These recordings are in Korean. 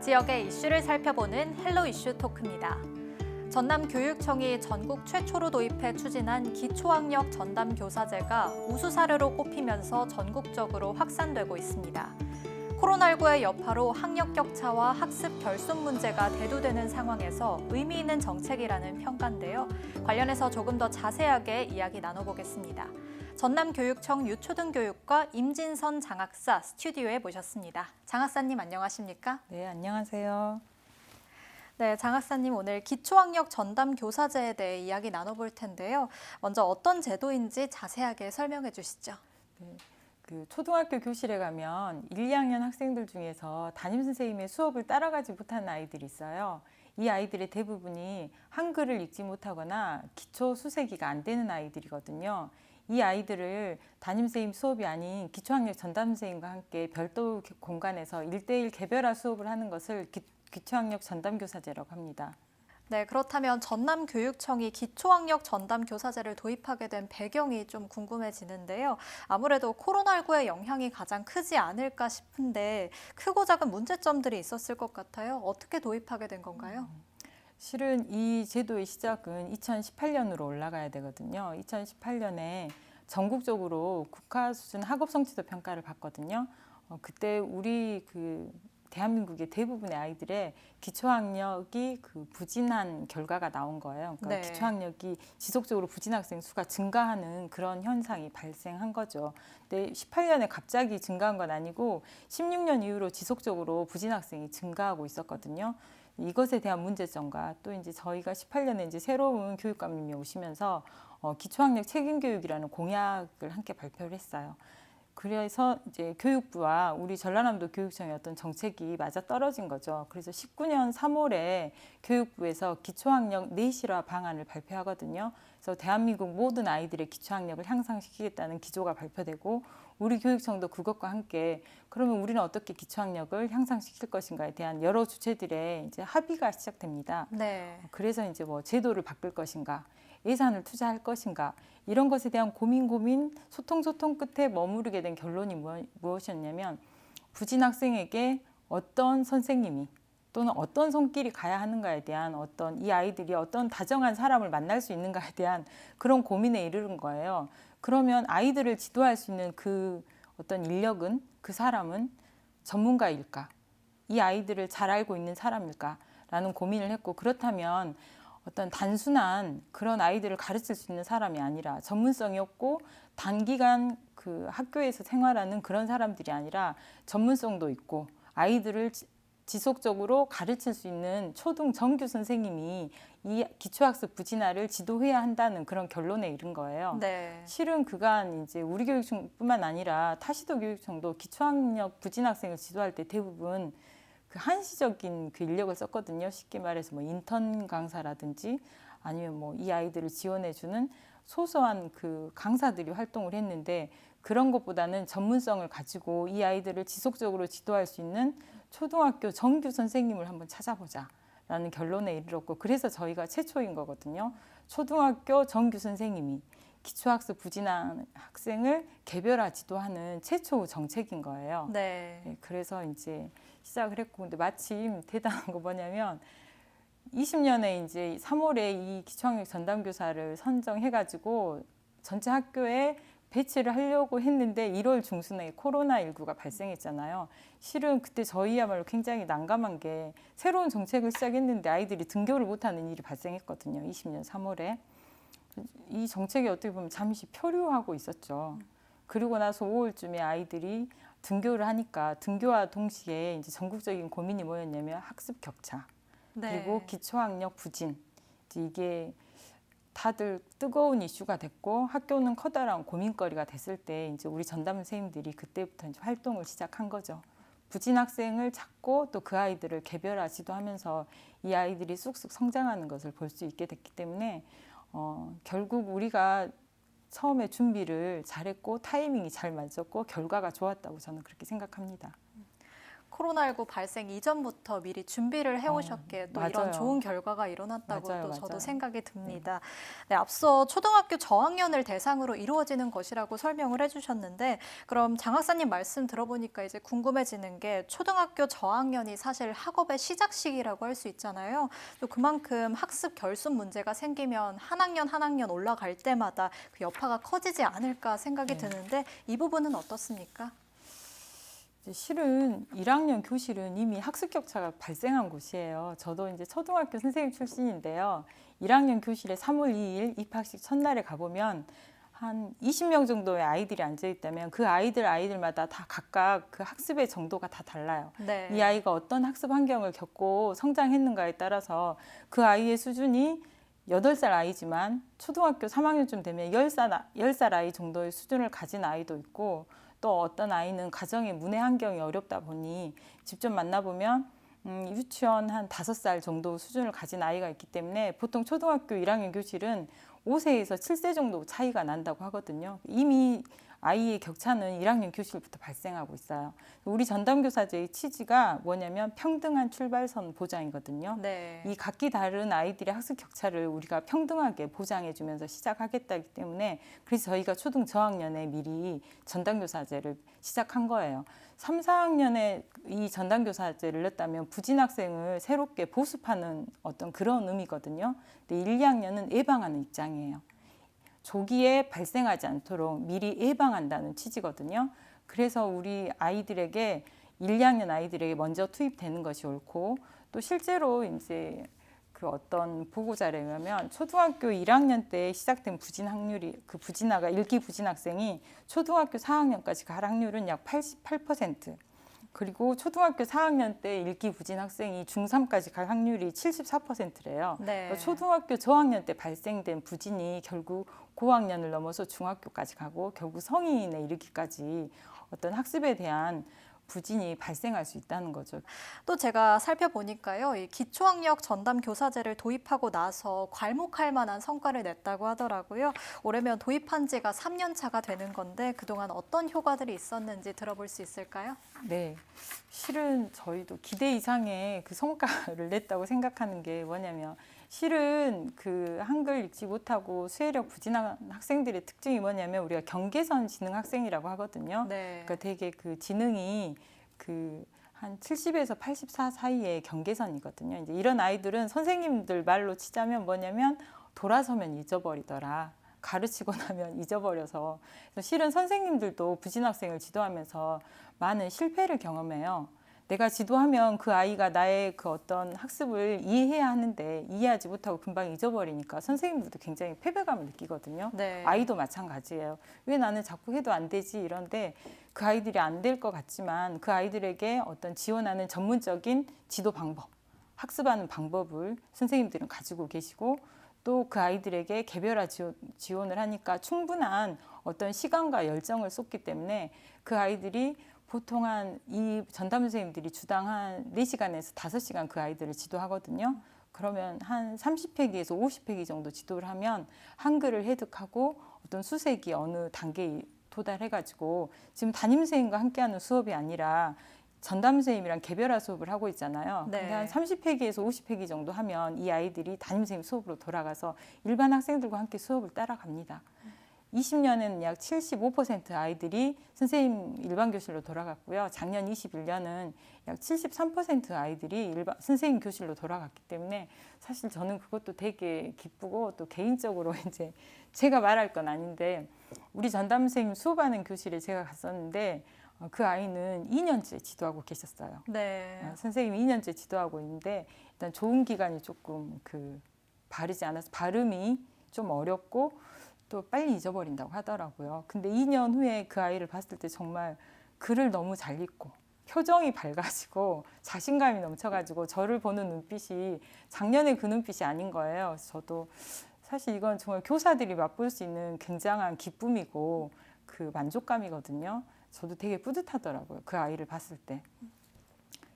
지역의 이슈를 살펴보는 헬로 이슈 토크입니다. 전남교육청이 전국 최초로 도입해 추진한 기초학력 전담교사제가 우수 사례로 꼽히면서 전국적으로 확산되고 있습니다. 코로나19의 여파로 학력 격차와 학습 결손 문제가 대두되는 상황에서 의미 있는 정책이라는 평가인데요. 관련해서 조금 더 자세하게 이야기 나눠보겠습니다. 전남교육청 유초등교육과 임진선 장학사 스튜디오에 모셨습니다. 장학사님 안녕하십니까? 네, 안녕하세요. 네, 장학사님 오늘 기초학력 전담교사제에 대해 이야기 나눠볼 텐데요. 먼저 어떤 제도인지 자세하게 설명해 주시죠. 네, 초등학교 교실에 가면 1, 2학년 학생들 중에서 담임선생님의 수업을 따라가지 못하는 아이들이 있어요. 이 아이들의 대부분이 한글을 읽지 못하거나 기초 수세기가 안 되는 아이들이거든요. 이 아이들을 담임선생님 수업이 아닌 기초학력 전담선생님과 함께 별도 공간에서 1대1 개별화 수업을 하는 것을 기초학력 전담교사제라고 합니다. 네, 그렇다면 전남교육청이 기초학력 전담교사제를 도입하게 된 배경이 좀 궁금해지는데요. 아무래도 코로나19의 영향이 가장 크지 않을까 싶은데 크고 작은 문제점들이 있었을 것 같아요. 어떻게 도입하게 된 건가요? 실은 이 제도의 시작은 2018년으로 올라가야 되거든요. 2018년에 전국적으로 국가 수준 학업 성취도 평가를 받거든요. 그때 우리 대한민국의 대부분의 아이들의 기초학력이 부진한 결과가 나온 거예요. 그러니까 네. 기초학력이 지속적으로 부진 학생 수가 증가하는 그런 현상이 발생한 거죠. 근데 18년에 갑자기 증가한 건 아니고 16년 이후로 지속적으로 부진 학생이 증가하고 있었거든요. 이것에 대한 문제점과 또 이제 저희가 18년에 이제 새로운 교육감님이 오시면서 기초학력 책임 교육이라는 공약을 함께 발표를 했어요. 그래서 이제 교육부와 우리 전라남도 교육청의 어떤 정책이 맞아 떨어진 거죠. 그래서 19년 3월에 교육부에서 기초학력 내실화 방안을 발표하거든요. 그래서 대한민국 모든 아이들의 기초학력을 향상시키겠다는 기조가 발표되고 우리 교육청도 그것과 함께 그러면 우리는 어떻게 기초학력을 향상시킬 것인가에 대한 여러 주체들의 이제 합의가 시작됩니다. 네. 그래서 이제 뭐 제도를 바꿀 것인가, 예산을 투자할 것인가 이런 것에 대한 고민 소통 끝에 머무르게 된 결론이 무엇이었냐면 부진 학생에게 어떤 선생님이 또는 어떤 손길이 가야 하는가에 대한 어떤 이 아이들이 어떤 다정한 사람을 만날 수 있는가에 대한 그런 고민에 이르는 거예요. 그러면 아이들을 지도할 수 있는 그 어떤 인력은 그 사람은 전문가일까? 이 아이들을 잘 알고 있는 사람일까? 라는 고민을 했고 그렇다면 어떤 단순한 그런 아이들을 가르칠 수 있는 사람이 아니라 전문성이 없고 단기간 학교에서 생활하는 그런 사람들이 아니라 전문성도 있고 아이들을 지속적으로 가르칠 수 있는 초등 정규 선생님이 이 기초학습 부진화를 지도해야 한다는 그런 결론에 이른 거예요. 네. 실은 그간 이제 우리 교육청뿐만 아니라 타시도 교육청도 기초학력 부진 학생을 지도할 때 대부분 한시적인 인력을 썼거든요. 쉽게 말해서 뭐 인턴 강사라든지 아니면 뭐 이 아이들을 지원해주는 소소한 강사들이 활동을 했는데 그런 것보다는 전문성을 가지고 이 아이들을 지속적으로 지도할 수 있는 초등학교 정규 선생님을 한번 찾아보자라는 결론에 이르렀고 그래서 저희가 최초인 거거든요. 초등학교 정규 선생님이 기초학습 부진한 학생을 개별화 지도하는 최초 정책인 거예요. 네. 네, 그래서 이제 시작을 했고 근데 마침 대단한 거 뭐냐면 20년에 이제 3월에 이 기초학력 전담교사를 선정해가지고 전체 학교에 배치를 하려고 했는데 1월 중순에 코로나19가 발생했잖아요. 실은 그때 저희야말로 굉장히 난감한 게 새로운 정책을 시작했는데 아이들이 등교를 못하는 일이 발생했거든요. 20년 3월에. 이 정책이 어떻게 보면 잠시 표류하고 있었죠. 그리고 나서 5월쯤에 아이들이 등교를 하니까 등교와 동시에 이제 전국적인 고민이 뭐였냐면 학습 격차 네. 그리고 기초학력 부진 이게 다들 뜨거운 이슈가 됐고 학교는 커다란 고민거리가 됐을 때 이제 우리 전담 선생님들이 그때부터 이제 활동을 시작한 거죠. 부진 학생을 찾고 또 그 아이들을 개별화 지도하면서 이 아이들이 쑥쑥 성장하는 것을 볼 수 있게 됐기 때문에 결국 우리가 처음에 준비를 잘했고 타이밍이 잘 맞았고 결과가 좋았다고 저는 그렇게 생각합니다. 코로나19 발생 이전부터 미리 준비를 해오셨기에 또 이런 맞아요. 좋은 결과가 일어났다고 맞아요, 또 저도 맞아요. 생각이 듭니다. 네, 앞서 초등학교 저학년을 대상으로 이루어지는 것이라고 설명을 해주셨는데 그럼 장 학사님 말씀 들어보니까 이제 궁금해지는 게 초등학교 저학년이 사실 학업의 시작 시기라고 할 수 있잖아요. 또 그만큼 학습 결손 문제가 생기면 한 학년 한 학년 올라갈 때마다 그 여파가 커지지 않을까 생각이 드는데 이 부분은 어떻습니까? 이제 실은 1학년 교실은 이미 학습 격차가 발생한 곳이에요. 저도 이제 초등학교 선생님 출신인데요. 1학년 교실에 3월 2일 입학식 첫날에 가보면 한 20명 정도의 아이들이 앉아 있다면 그 아이들마다 다 각각 그 학습의 정도가 다 달라요. 네. 이 아이가 어떤 학습 환경을 겪고 성장했는가에 따라서 그 아이의 수준이 8살 아이지만 초등학교 3학년쯤 되면 10살 아이 정도의 수준을 가진 아이도 있고 또 어떤 아이는 가정의 문해 환경이 어렵다 보니 직접 만나보면 유치원 한 5살 정도 수준을 가진 아이가 있기 때문에 보통 초등학교 1학년 교실은 5세에서 7세 정도 차이가 난다고 하거든요. 이미 아이의 격차는 1학년 교실부터 발생하고 있어요. 우리 전담교사제의 취지가 뭐냐면 평등한 출발선 보장이거든요. 네. 이 각기 다른 아이들의 학습 격차를 우리가 평등하게 보장해주면서 시작하겠다기 때문에 그래서 저희가 초등 저학년에 미리 전담교사제를 시작한 거예요. 3, 4학년에 이 전담교사제를 넣었다면 부진 학생을 새롭게 보습하는 어떤 그런 의미거든요. 근데 1, 2학년은 예방하는 입장이에요. 조기에 발생하지 않도록 미리 예방한다는 취지거든요. 그래서 우리 아이들에게 1, 2학년 아이들에게 먼저 투입되는 것이 옳고 또 실제로 이제 그 어떤 보고자료에 의하면 초등학교 1학년 때 시작된 부진 확률이 그 부진아가 읽기 부진 학생이 초등학교 4학년까지 갈 확률은 약 88%. 그리고 초등학교 4학년 때 읽기 부진 학생이 중3까지 갈 확률이 74%래요. 네. 초등학교 저학년 때 발생된 부진이 결국 고학년을 넘어서 중학교까지 가고 결국 성인에 이르기까지 어떤 학습에 대한 부진이 발생할 수 있다는 거죠. 또 제가 살펴보니까요, 이 기초학력 전담 교사제를 도입하고 나서 괄목할 만한 성과를 냈다고 하더라고요. 올해면 도입한 지가 3년 차가 되는 건데 그동안 어떤 효과들이 있었는지 들어볼 수 있을까요? 네, 실은 저희도 기대 이상의 그 성과를 냈다고 생각하는 게 뭐냐면 실은 그 한글 읽지 못하고 수혜력 부진한 학생들의 특징이 뭐냐면 우리가 경계선 지능 학생이라고 하거든요. 네. 그러니까 되게 그 지능이 그 한 70에서 84 사이의 경계선이거든요. 이제 이런 아이들은 선생님들 말로 치자면 뭐냐면 돌아서면 잊어버리더라. 가르치고 나면 잊어버려서. 그래서 실은 선생님들도 부진 학생을 지도하면서 많은 실패를 경험해요. 내가 지도하면 그 아이가 나의 그 어떤 학습을 이해해야 하는데 이해하지 못하고 금방 잊어버리니까 선생님들도 굉장히 패배감을 느끼거든요. 네. 아이도 마찬가지예요. 왜 나는 자꾸 해도 안 되지 이런데 그 아이들이 안 될 것 같지만 그 아이들에게 어떤 지원하는 전문적인 지도 방법, 학습하는 방법을 선생님들은 가지고 계시고 또 그 아이들에게 개별화 지원을 하니까 충분한 어떤 시간과 열정을 쏟기 때문에 그 아이들이 보통 이 전담 선생님들이 주당 한 4시간에서 5시간 그 아이들을 지도하거든요. 그러면 한 30회기에서 50회기 정도 지도를 하면 한글을 획득하고 어떤 수색이 어느 단계에 도달해가지고 지금 담임 선생님과 함께하는 수업이 아니라 전담 선생님이랑 개별화 수업을 하고 있잖아요. 네. 근데 한 30회기에서 50회기 정도 하면 이 아이들이 담임 선생님 수업으로 돌아가서 일반 학생들과 함께 수업을 따라갑니다. 20년에는 약 75% 아이들이 선생님 일반 교실로 돌아갔고요. 작년 21년은 약 73% 아이들이 선생님 교실로 돌아갔기 때문에 사실 저는 그것도 되게 기쁘고 또 개인적으로 이제 제가 말할 건 아닌데 우리 전담 선생님 수업하는 교실에 제가 갔었는데 그 아이는 2년째 지도하고 계셨어요. 네. 선생님이 2년째 지도하고 있는데 일단 좋은 기간이 조금 바르지 않아서 발음이 좀 어렵고 또 빨리 잊어버린다고 하더라고요. 근데 2년 후에 그 아이를 봤을 때 정말 글을 너무 잘 읽고 표정이 밝아지고 자신감이 넘쳐가지고 저를 보는 눈빛이 작년에 그 눈빛이 아닌 거예요. 그래서 저도 사실 이건 정말 교사들이 맛볼 수 있는 굉장한 기쁨이고 그 만족감이거든요. 저도 되게 뿌듯하더라고요. 그 아이를 봤을 때.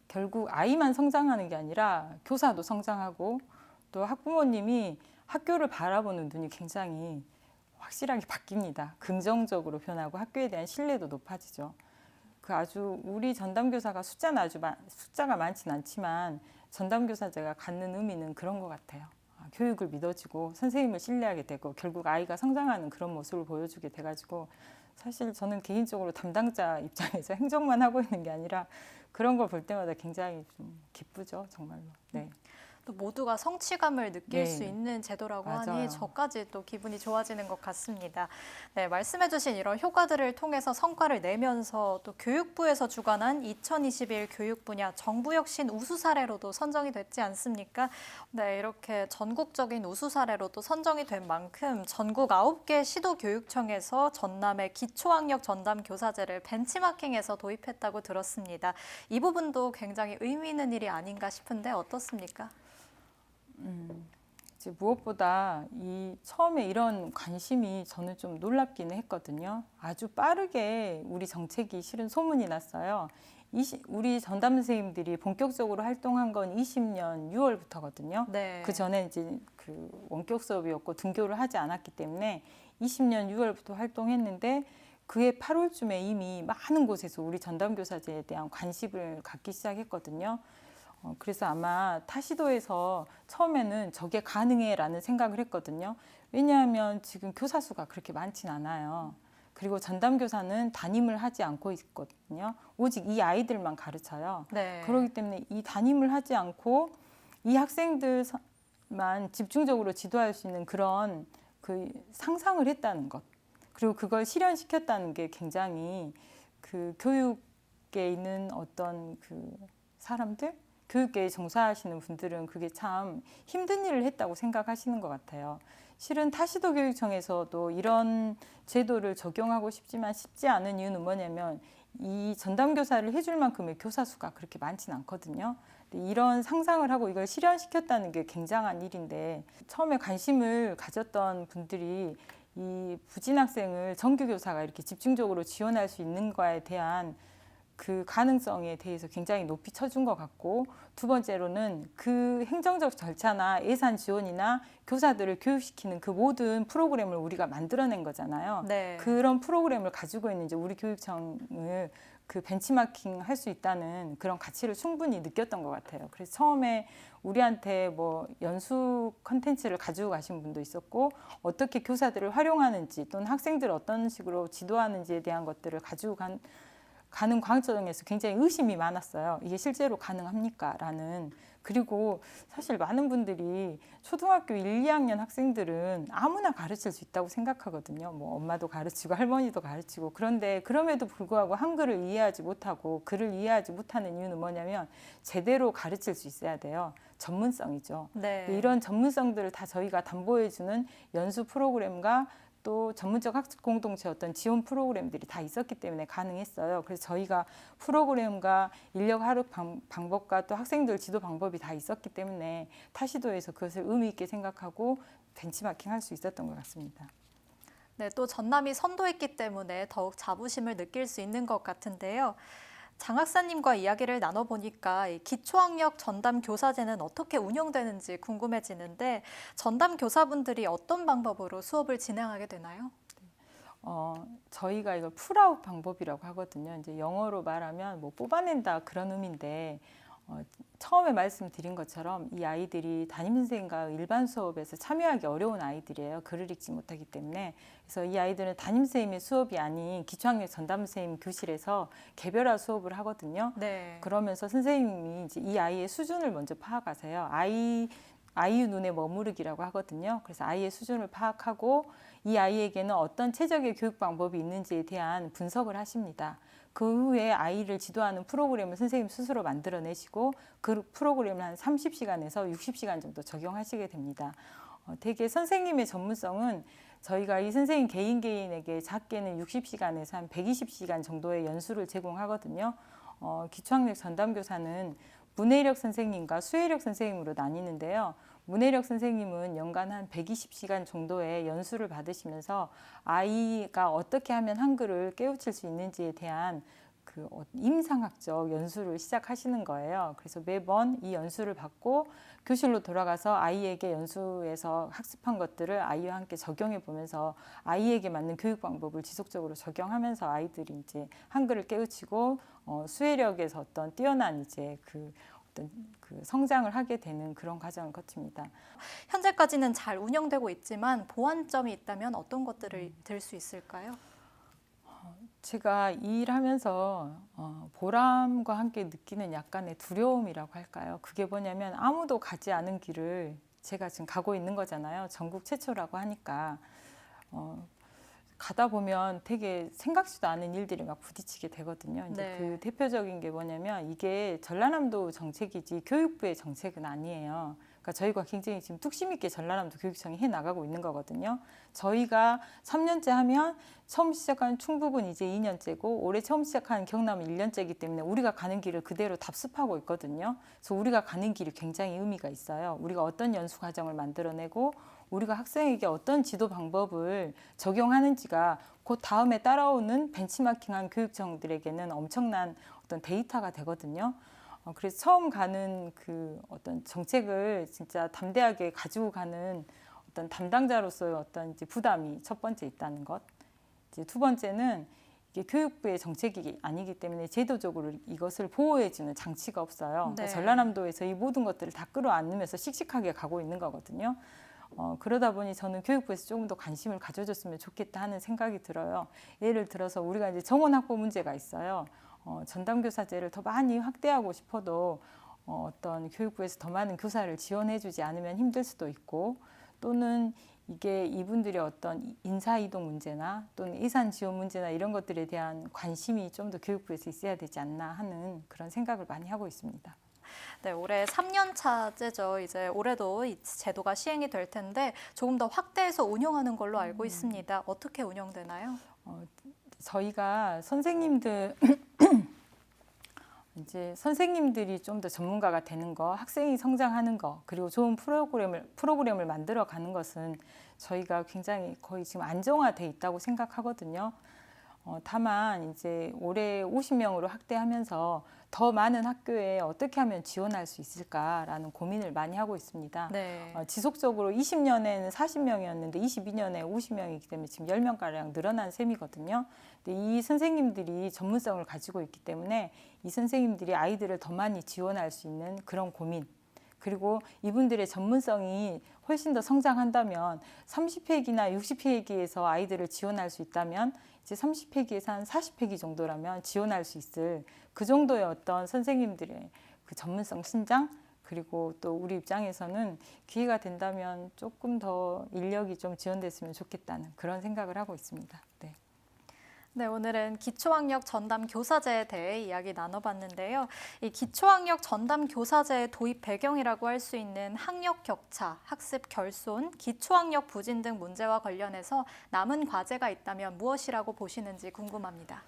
결국 아이만 성장하는 게 아니라 교사도 성장하고 또 학부모님이 학교를 바라보는 눈이 굉장히 확실하게 바뀝니다. 긍정적으로 변하고 학교에 대한 신뢰도 높아지죠. 그 아주 우리 전담교사가 숫자가 많진 않지만 전담교사제가 갖는 의미는 그런 것 같아요. 교육을 믿어주고 선생님을 신뢰하게 되고 결국 아이가 성장하는 그런 모습을 보여주게 돼가지고 사실 저는 개인적으로 담당자 입장에서 행정만 하고 있는 게 아니라 그런 걸 볼 때마다 굉장히 좀 기쁘죠, 정말로. 네. 또 모두가 성취감을 느낄 네. 수 있는 제도라고 맞아요. 하니 저까지 또 기분이 좋아지는 것 같습니다. 네, 말씀해주신 이런 효과들을 통해서 성과를 내면서 또 교육부에서 주관한 2021 교육 분야 정부혁신 우수 사례로도 선정이 됐지 않습니까? 네, 이렇게 전국적인 우수 사례로도 선정이 된 만큼 전국 9개 시도교육청에서 전남의 기초학력 전담 교사제를 벤치마킹해서 도입했다고 들었습니다. 이 부분도 굉장히 의미 있는 일이 아닌가 싶은데 어떻습니까? 이제 무엇보다 처음에 이런 관심이 저는 좀 놀랍기는 했거든요. 아주 빠르게 우리 정책이 실은 소문이 났어요. 우리 전담 선생님들이 본격적으로 활동한 건 20년 6월부터거든요. 네. 그 전에 이제 그 원격 수업이었고 등교를 하지 않았기 때문에 20년 6월부터 활동했는데 그해 8월쯤에 이미 많은 곳에서 우리 전담 교사제에 대한 관심을 갖기 시작했거든요. 그래서 아마 타시도에서 처음에는 저게 가능해라는 생각을 했거든요. 왜냐하면 지금 교사 수가 그렇게 많진 않아요. 그리고 전담 교사는 담임을 하지 않고 있거든요. 오직 이 아이들만 가르쳐요. 네. 그렇기 때문에 이 담임을 하지 않고 이 학생들만 집중적으로 지도할 수 있는 그런 그 상상을 했다는 것. 그리고 그걸 실현시켰다는 게 굉장히 그 교육에 있는 어떤 그 사람들, 교육계에 종사하시는 분들은 그게 참 힘든 일을 했다고 생각하시는 것 같아요. 실은 타시도 교육청에서도 이런 제도를 적용하고 싶지만 쉽지 않은 이유는 뭐냐면 이 전담교사를 해줄 만큼의 교사 수가 그렇게 많지는 않거든요. 이런 상상을 하고 이걸 실현시켰다는 게 굉장한 일인데 처음에 관심을 가졌던 분들이 이 부진 학생을 정규교사가 이렇게 집중적으로 지원할 수 있는 거에 대한 그 가능성에 대해서 굉장히 높이 쳐준 것 같고 두 번째로는 그 행정적 절차나 예산 지원이나 교사들을 교육시키는 그 모든 프로그램을 우리가 만들어낸 거잖아요. 네. 그런 프로그램을 가지고 있는 이제 우리 교육청을 그 벤치마킹 할 수 있다는 그런 가치를 충분히 느꼈던 것 같아요. 그래서 처음에 우리한테 뭐 연수 컨텐츠를 가지고 가신 분도 있었고 어떻게 교사들을 활용하는지 또는 학생들을 어떤 식으로 지도하는지에 대한 것들을 가지고 가는 과정에서 굉장히 의심이 많았어요. 이게 실제로 가능합니까? 라는. 그리고 사실 많은 분들이 초등학교 1, 2학년 학생들은 아무나 가르칠 수 있다고 생각하거든요. 뭐 엄마도 가르치고 할머니도 가르치고. 그런데 그럼에도 불구하고 한글을 이해하지 못하고 글을 이해하지 못하는 이유는 뭐냐면 제대로 가르칠 수 있어야 돼요. 전문성이죠. 네. 이런 전문성들을 다 저희가 담보해주는 연수 프로그램과 또 전문적 학습 공동체 어떤 지원 프로그램들이 다 있었기 때문에 가능했어요. 그래서 저희가 프로그램과 인력 활용 방법과 또 학생들 지도 방법이 다 있었기 때문에 타시도에서 그것을 의미 있게 생각하고 벤치마킹 할 수 있었던 것 같습니다. 네, 또 전남이 선도했기 때문에 더욱 자부심을 느낄 수 있는 것 같은데요. 장 학사님과 이야기를 나눠보니까 이 기초학력 전담 교사제는 어떻게 운영되는지 궁금해지는데 전담 교사분들이 어떤 방법으로 수업을 진행하게 되나요? 저희가 이걸 풀아웃 방법이라고 하거든요. 이제 영어로 말하면 뭐 뽑아낸다 그런 의미인데 처음에 말씀드린 것처럼 이 아이들이 담임선생님과 일반 수업에서 참여하기 어려운 아이들이에요. 글을 읽지 못하기 때문에. 그래서 이 아이들은 담임선생님의 수업이 아닌 기초학력 전담선생님 교실에서 개별화 수업을 하거든요. 네. 그러면서 선생님이 이제 이 아이의 수준을 먼저 파악하세요. 아이유 눈에 머무르기라고 하거든요. 그래서 아이의 수준을 파악하고 이 아이에게는 어떤 최적의 교육 방법이 있는지에 대한 분석을 하십니다. 그 후에 아이를 지도하는 프로그램을 선생님 스스로 만들어내시고 그 프로그램을 한 30시간에서 60시간 정도 적용하시게 됩니다. 대개 선생님의 전문성은 저희가 이 선생님 개인에게 작게는 60시간에서 한 120시간 정도의 연수를 제공하거든요. 기초학력 전담교사는 문해력 선생님과 수해력 선생님으로 나뉘는데요. 문해력 선생님은 연간 한 120시간 정도의 연수를 받으시면서 아이가 어떻게 하면 한글을 깨우칠 수 있는지에 대한 임상학적 연수를 시작하시는 거예요. 그래서 매번 이 연수를 받고 교실로 돌아가서 아이에게 연수에서 학습한 것들을 아이와 함께 적용해 보면서 아이에게 맞는 교육 방법을 지속적으로 적용하면서 아이들이 이제 한글을 깨우치고 수혜력에서 어떤 뛰어난 이제 어떤 성장을 하게 되는 그런 과정을 거칩니다. 현재까지는 잘 운영되고 있지만 보완점이 있다면 어떤 것들을 들 수 있을까요? 제가 이 일하면서 보람과 함께 느끼는 약간의 두려움이라고 할까요? 그게 뭐냐면 아무도 가지 않은 길을 제가 지금 가고 있는 거잖아요. 전국 최초라고 하니까 가다 보면 되게 생각지도 않은 일들이 막 부딪히게 되거든요. 이제 네. 그 대표적인 게 뭐냐면 이게 전라남도 정책이지 교육부의 정책은 아니에요. 그러니까 저희가 굉장히 지금 뚝심 있게 전라남도 교육청이 해 나가고 있는 거거든요. 저희가 3년째 하면 처음 시작한 충북은 이제 2년째고 올해 처음 시작한 경남은 1년째이기 때문에 우리가 가는 길을 그대로 답습하고 있거든요. 그래서 우리가 가는 길이 굉장히 의미가 있어요. 우리가 어떤 연수 과정을 만들어내고 우리가 학생에게 어떤 지도 방법을 적용하는지가 그 다음에 따라오는 벤치마킹한 교육청들에게는 엄청난 어떤 데이터가 되거든요. 그래서 처음 가는 어떤 정책을 진짜 담대하게 가지고 가는 어떤 담당자로서의 어떤 이제 부담이 첫 번째 있다는 것. 이제 두 번째는 이게 교육부의 정책이 아니기 때문에 제도적으로 이것을 보호해주는 장치가 없어요. 네. 그러니까 전라남도에서 이 모든 것들을 다 끌어안으면서 씩씩하게 가고 있는 거거든요. 그러다 보니 저는 교육부에서 조금 더 관심을 가져줬으면 좋겠다 하는 생각이 들어요. 예를 들어서 우리가 이제 정원 확보 문제가 있어요. 전담교사제를 더 많이 확대하고 싶어도 어떤 교육부에서 더 많은 교사를 지원해주지 않으면 힘들 수도 있고 또는 이게 이분들의 어떤 인사이동 문제나 또는 예산 지원 문제나 이런 것들에 대한 관심이 좀 더 교육부에서 있어야 되지 않나 하는 그런 생각을 많이 하고 있습니다. 네, 올해 3년 차제죠. 이제 올해도 이 제도가 시행이 될 텐데 조금 더 확대해서 운영하는 걸로 알고 있습니다. 어떻게 운영되나요? 저희가 선생님들 이제 선생님들이 좀 더 전문가가 되는 거, 학생이 성장하는 거, 그리고 좋은 프로그램을 만들어 가는 것은 저희가 굉장히 거의 지금 안정화돼 있다고 생각하거든요. 다만 이제 올해 50명으로 확대하면서 더 많은 학교에 어떻게 하면 지원할 수 있을까라는 고민을 많이 하고 있습니다. 네. 지속적으로 20년에는 40명이었는데 22년에 50명이기 때문에 지금 10명가량 늘어난 셈이거든요. 근데 이 선생님들이 전문성을 가지고 있기 때문에 이 선생님들이 아이들을 더 많이 지원할 수 있는 그런 고민, 그리고 이분들의 전문성이 훨씬 더 성장한다면 30회기나 60회기에서 아이들을 지원할 수 있다면 이제 30회기에서 한 40회기 정도라면 지원할 수 있을 그 정도의 어떤 선생님들의 그 전문성 신장, 그리고 또 우리 입장에서는 기회가 된다면 조금 더 인력이 좀 지원됐으면 좋겠다는 그런 생각을 하고 있습니다. 네. 네, 오늘은 기초학력 전담 교사제에 대해 이야기 나눠봤는데요. 이 기초학력 전담 교사제의 도입 배경이라고 할 수 있는 학력 격차, 학습 결손, 기초학력 부진 등 문제와 관련해서 남은 과제가 있다면 무엇이라고 보시는지 궁금합니다.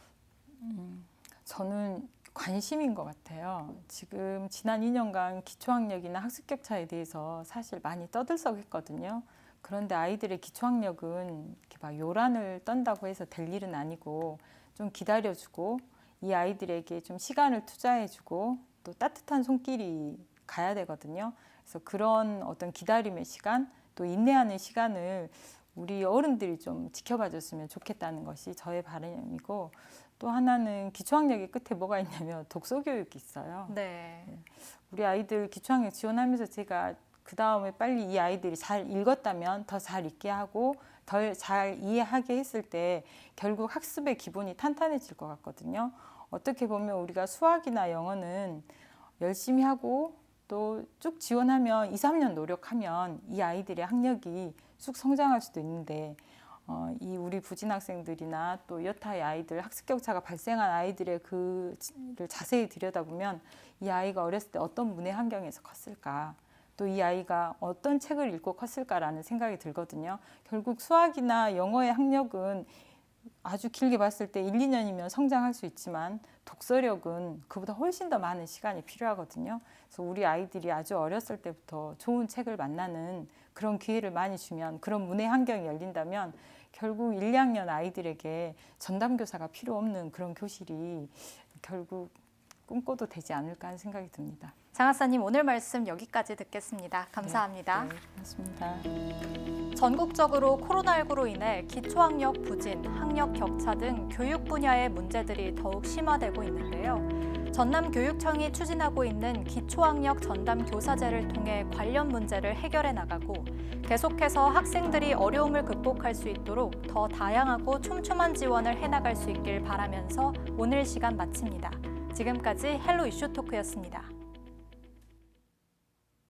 저는 관심인 것 같아요. 지금 지난 2년간 기초학력이나 학습 격차에 대해서 사실 많이 떠들썩했거든요. 그런데 아이들의 기초학력은 이렇게 막 요란을 떤다고 해서 될 일은 아니고 좀 기다려주고 이 아이들에게 좀 시간을 투자해주고 또 따뜻한 손길이 가야 되거든요. 그래서 그런 어떤 기다림의 시간, 또 인내하는 시간을 우리 어른들이 좀 지켜봐 줬으면 좋겠다는 것이 저의 바람이고, 또 하나는 기초학력의 끝에 뭐가 있냐면 독서교육이 있어요. 네. 우리 아이들 기초학력 지원하면서 제가 그 다음에 빨리 이 아이들이 잘 읽었다면 더 잘 읽게 하고 더 잘 이해하게 했을 때 결국 학습의 기본이 탄탄해질 것 같거든요. 어떻게 보면 우리가 수학이나 영어는 열심히 하고 또 쭉 지원하면 2, 3년 노력하면 이 아이들의 학력이 쑥 성장할 수도 있는데 이 우리 부진 학생들이나 또 여타의 아이들, 학습 격차가 발생한 아이들의 그를 자세히 들여다보면 이 아이가 어렸을 때 어떤 문화 환경에서 컸을까, 또 이 아이가 어떤 책을 읽고 컸을까라는 생각이 들거든요. 결국 수학이나 영어의 학력은 아주 길게 봤을 때 1, 2년이면 성장할 수 있지만 독서력은 그보다 훨씬 더 많은 시간이 필요하거든요. 그래서 우리 아이들이 아주 어렸을 때부터 좋은 책을 만나는 그런 기회를 많이 주면, 그런 문화 환경이 열린다면 결국 1, 2학년 아이들에게 전담교사가 필요 없는 그런 교실이 결국 꿈꿔도 되지 않을까 하는 생각이 듭니다. 장학사님, 오늘 말씀 여기까지 듣겠습니다. 감사합니다. 네, 고맙습니다. 전국적으로 코로나19로 인해 기초학력 부진, 학력 격차 등 교육 분야의 문제들이 더욱 심화되고 있는데요. 전남교육청이 추진하고 있는 기초학력 전담 교사제를 통해 관련 문제를 해결해 나가고 계속해서 학생들이 어려움을 극복할 수 있도록 더 다양하고 촘촘한 지원을 해나갈 수 있길 바라면서 오늘 시간 마칩니다. 지금까지 헬로 이슈 토크였습니다.